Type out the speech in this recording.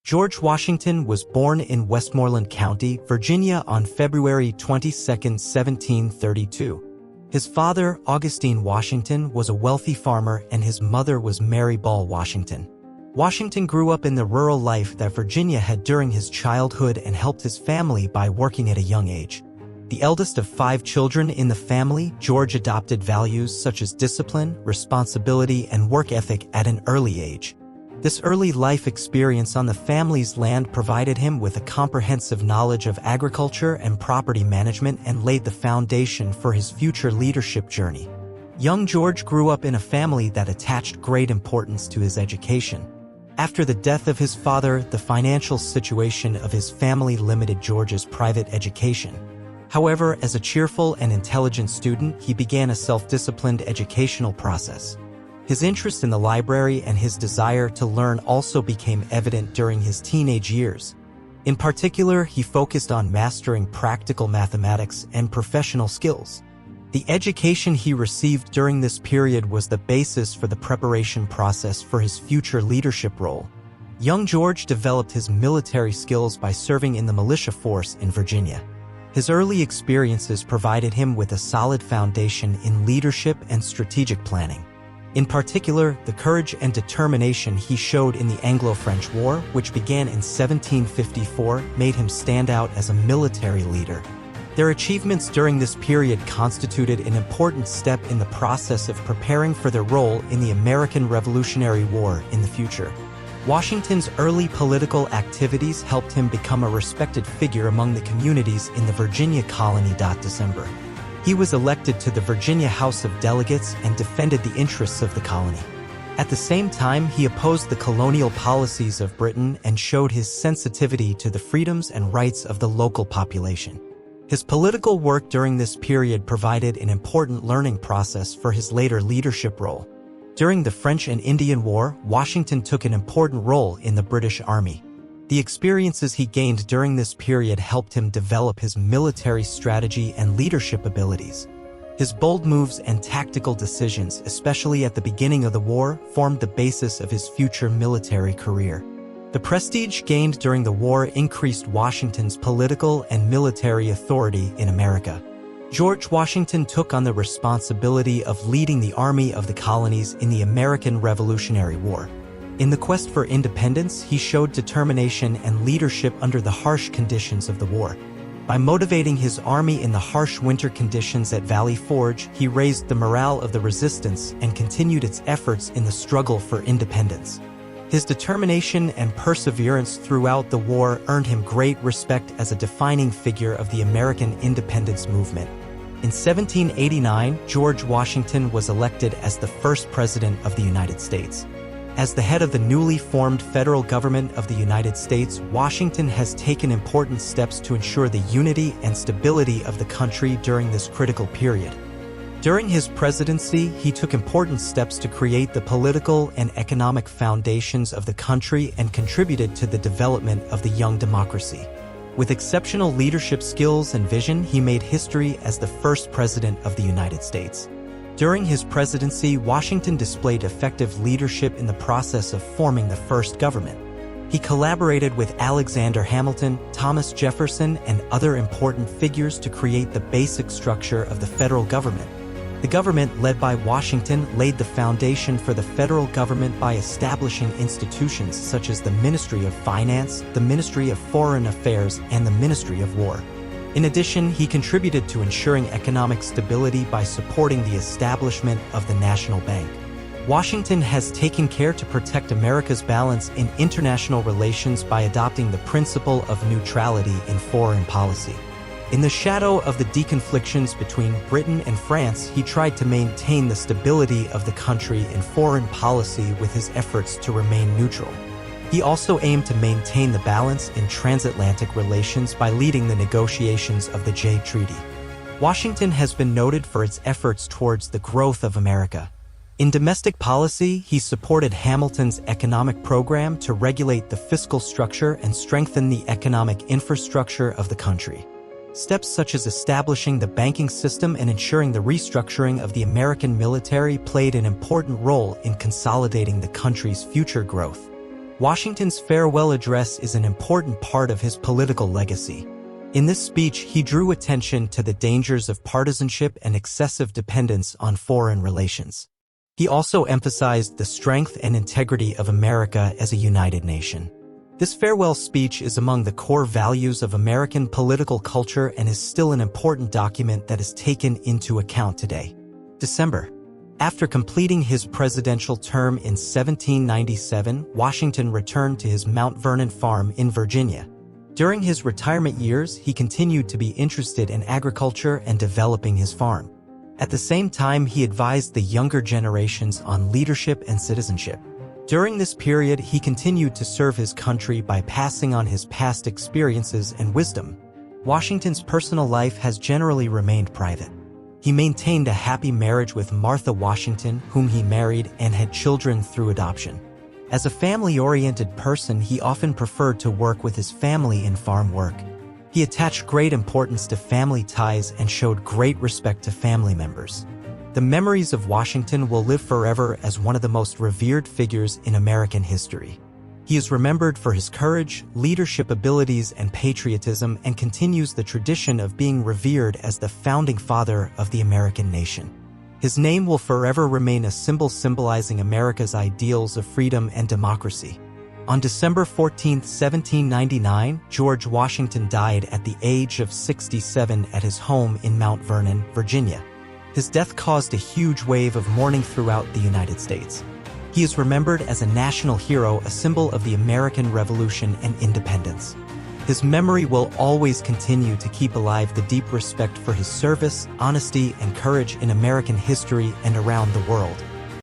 George Washington was born in Westmoreland County, Virginia on February 22, 1732. His father, Augustine Washington, was a wealthy farmer and his mother was Mary Ball Washington. Washington grew up in the rural life that Virginia had during his childhood and helped his family by working at a young age. The eldest of 5 children in the family, George adopted values such as discipline, responsibility, and work ethic at an early age. This early life experience on the family's land provided him with a comprehensive knowledge of agriculture and property management and laid the foundation for his future leadership journey. Young George grew up in a family that attached great importance to his education. After the death of his father, the financial situation of his family limited George's private education. However, as a cheerful and intelligent student, he began a self-disciplined educational process. His interest in the library and his desire to learn also became evident during his teenage years. In particular, he focused on mastering practical mathematics and professional skills. The education he received during this period was the basis for the preparation process for his future leadership role. Young George developed his military skills by serving in the militia force in Virginia. His early experiences provided him with a solid foundation in leadership and strategic planning. In particular, the courage and determination he showed in the Anglo-French War, which began in 1754, made him stand out as a military leader. Their achievements during this period constituted an important step in the process of preparing for their role in the American Revolutionary War in the future. Washington's early political activities helped him become a respected figure among the communities in the Virginia colony. December. He was elected to the Virginia House of Delegates and defended the interests of the colony. At the same time, he opposed the colonial policies of Britain and showed his sensitivity to the freedoms and rights of the local population. His political work during this period provided an important learning process for his later leadership role. During the French and Indian War, Washington took an important role in the British Army. The experiences he gained during this period helped him develop his military strategy and leadership abilities. His bold moves and tactical decisions, especially at the beginning of the war, formed the basis of his future military career. The prestige gained during the war increased Washington's political and military authority in America. George Washington took on the responsibility of leading the Army of the Colonies in the American Revolutionary War. In the quest for independence, he showed determination and leadership under the harsh conditions of the war. By motivating his army in the harsh winter conditions at Valley Forge, he raised the morale of the resistance and continued its efforts in the struggle for independence. His determination and perseverance throughout the war earned him great respect as a defining figure of the American independence movement. In 1789, George Washington was elected as the first president of the United States. As the head of the newly formed federal government of the United States, Washington has taken important steps to ensure the unity and stability of the country during this critical period. During his presidency, he took important steps to create the political and economic foundations of the country and contributed to the development of the young democracy. With exceptional leadership skills and vision, he made history as the first president of the United States. During his presidency, Washington displayed effective leadership in the process of forming the first government. He collaborated with Alexander Hamilton, Thomas Jefferson, and other important figures to create the basic structure of the federal government. The government led by Washington laid the foundation for the federal government by establishing institutions such as the Ministry of Finance, the Ministry of Foreign Affairs, and the Ministry of War. In addition, he contributed to ensuring economic stability by supporting the establishment of the National Bank. Washington has taken care to protect America's balance in international relations by adopting the principle of neutrality in foreign policy. In the shadow of the deconflictions between Britain and France, he tried to maintain the stability of the country in foreign policy with his efforts to remain neutral. He also aimed to maintain the balance in transatlantic relations by leading the negotiations of the Jay Treaty. Washington has been noted for its efforts towards the growth of America. In domestic policy, he supported Hamilton's economic program to regulate the fiscal structure and strengthen the economic infrastructure of the country. Steps such as establishing the banking system and ensuring the restructuring of the American military played an important role in consolidating the country's future growth. Washington's farewell address is an important part of his political legacy. In this speech, he drew attention to the dangers of partisanship and excessive dependence on foreign relations. He also emphasized the strength and integrity of America as a united nation. This farewell speech is among the core values of American political culture and is still an important document that is taken into account today. December. After completing his presidential term in 1797, Washington returned to his Mount Vernon farm in Virginia. During his retirement years, he continued to be interested in agriculture and developing his farm. At the same time, he advised the younger generations on leadership and citizenship. During this period, he continued to serve his country by passing on his past experiences and wisdom. Washington's personal life has generally remained private. He maintained a happy marriage with Martha Washington, whom he married and had children through adoption. As a family-oriented person, he often preferred to work with his family in farm work. He attached great importance to family ties and showed great respect to family members. The memories of Washington will live forever as one of the most revered figures in American history. He is remembered for his courage, leadership abilities, and patriotism, and continues the tradition of being revered as the founding father of the American nation. His name will forever remain a symbol symbolizing America's ideals of freedom and democracy. On December 14, 1799, George Washington died at the age of 67 at his home in Mount Vernon, Virginia. His death caused a huge wave of mourning throughout the United States. He is remembered as a national hero, a symbol of the American Revolution and independence. His memory will always continue to keep alive the deep respect for his service, honesty, and courage in American history and around the world.